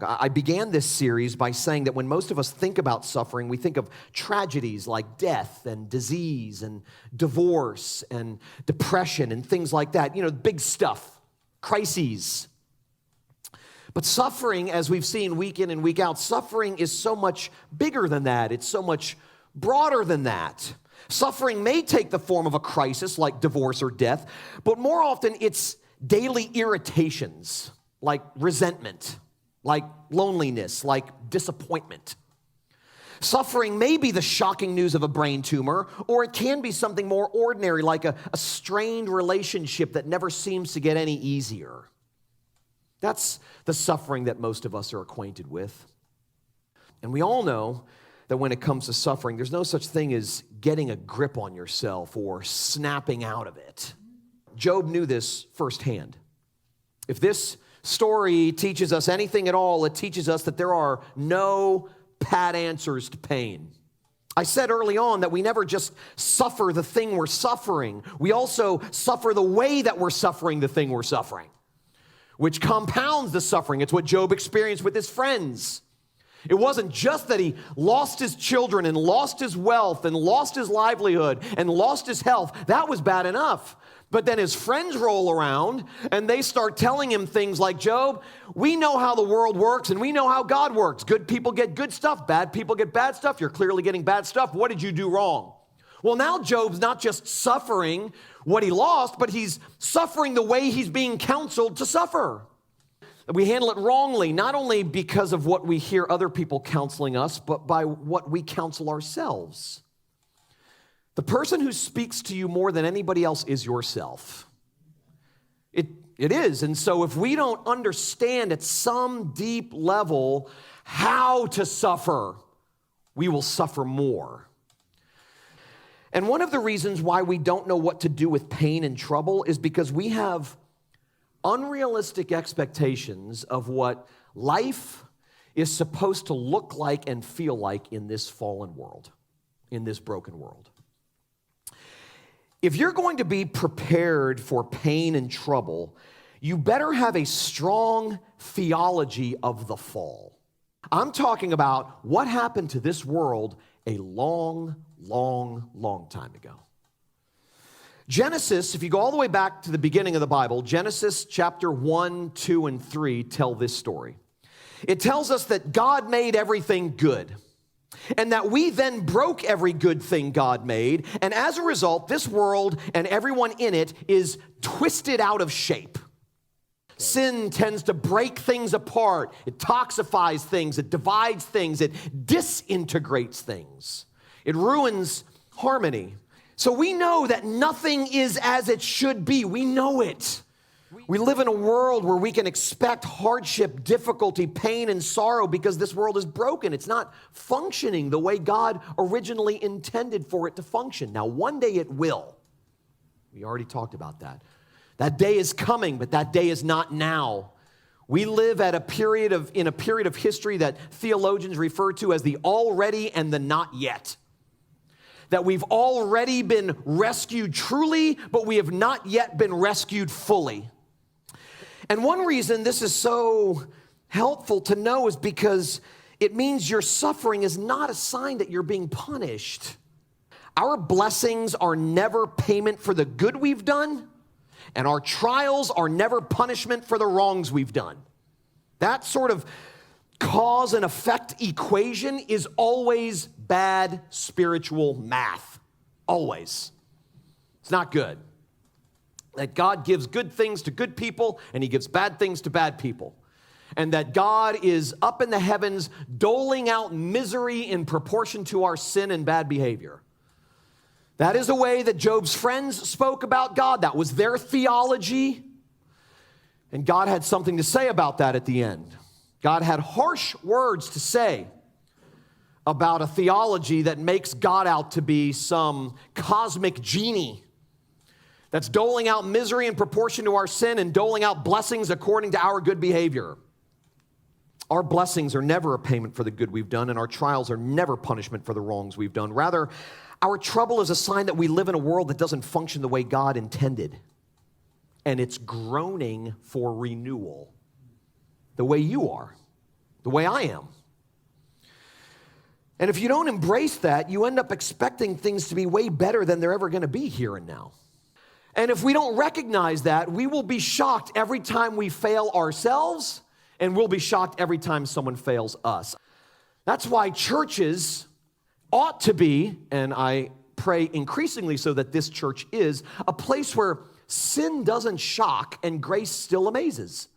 I began this series by saying that when most of us think about suffering, we think of tragedies like death and disease and divorce and depression and things like that. You know, big stuff, crises. But suffering, as we've seen week in and week out, suffering is so much bigger than that. It's so much broader than that. Suffering may take the form of a crisis like divorce or death, but more often it's daily irritations like resentment, like loneliness, like disappointment. Suffering may be the shocking news of a brain tumor, or it can be something more ordinary, like a strained relationship that never seems to get any easier. That's the suffering that most of us are acquainted with. And we all know that when it comes to suffering, there's no such thing as getting a grip on yourself or snapping out of it. Job knew this firsthand. If this story teaches us anything at all, it teaches us that there are no pat answers to pain. I said early on that we never just suffer the thing we're suffering. We also suffer the way that we're suffering the thing we're suffering, which compounds the suffering. It's what Job experienced with his friends. It wasn't just that he lost his children and lost his wealth and lost his livelihood and lost his health. That was bad enough. But then his friends roll around and they start telling him things like, Job, we know how the world works and we know how God works. Good people get good stuff. Bad people get bad stuff. You're clearly getting bad stuff. What did you do wrong? Well, now Job's not just suffering what he lost, but he's suffering the way he's being counseled to suffer. We handle it wrongly, not only because of what we hear other people counseling us, but by what we counsel ourselves. The person who speaks to you more than anybody else is yourself. It is. And so if we don't understand at some deep level how to suffer, we will suffer more. And one of the reasons why we don't know what to do with pain and trouble is because we have unrealistic expectations of what life is supposed to look like and feel like in this fallen world, in this broken world. If you're going to be prepared for pain and trouble, you better have a strong theology of the fall. I'm talking about what happened to this world a long, long, long time ago. Genesis, if you go all the way back to the beginning of the Bible, Genesis chapter 1, 2, and 3 tell this story. It tells us that God made everything good, and that we then broke every good thing God made, and as a result, this world and everyone in it is twisted out of shape. Sin tends to break things apart. It toxifies things. It divides things. It disintegrates things. It ruins harmony. So we know that nothing is as it should be. We know it. We live in a world where we can expect hardship, difficulty, pain, and sorrow because this world is broken. It's not functioning the way God originally intended for it to function. Now, one day it will. We already talked about that. That day is coming, but that day is not now. We live in a period of history that theologians refer to as the already and the not yet. That we've already been rescued truly, but we have not yet been rescued fully. And one reason this is so helpful to know is because it means your suffering is not a sign that you're being punished. Our blessings are never payment for the good we've done, and our trials are never punishment for the wrongs we've done. That sort of cause and effect equation is always bad spiritual math. Always. It's not good. That God gives good things to good people and he gives bad things to bad people. And that God is up in the heavens doling out misery in proportion to our sin and bad behavior. That is the way that Job's friends spoke about God. That was their theology. And God had something to say about that at the end. God had harsh words to say about a theology that makes God out to be some cosmic genie that's doling out misery in proportion to our sin and doling out blessings according to our good behavior. Our blessings are never a payment for the good we've done, and our trials are never punishment for the wrongs we've done. Rather, our trouble is a sign that we live in a world that doesn't function the way God intended, and it's groaning for renewal, the way you are. the way I am. And if you don't embrace that, you end up expecting things to be way better than they're ever going to be here and now. And if we don't recognize that, we will be shocked every time we fail ourselves, and we'll be shocked every time someone fails us. That's why churches ought to be, and I pray increasingly so that this church is, a place where sin doesn't shock and grace still amazes.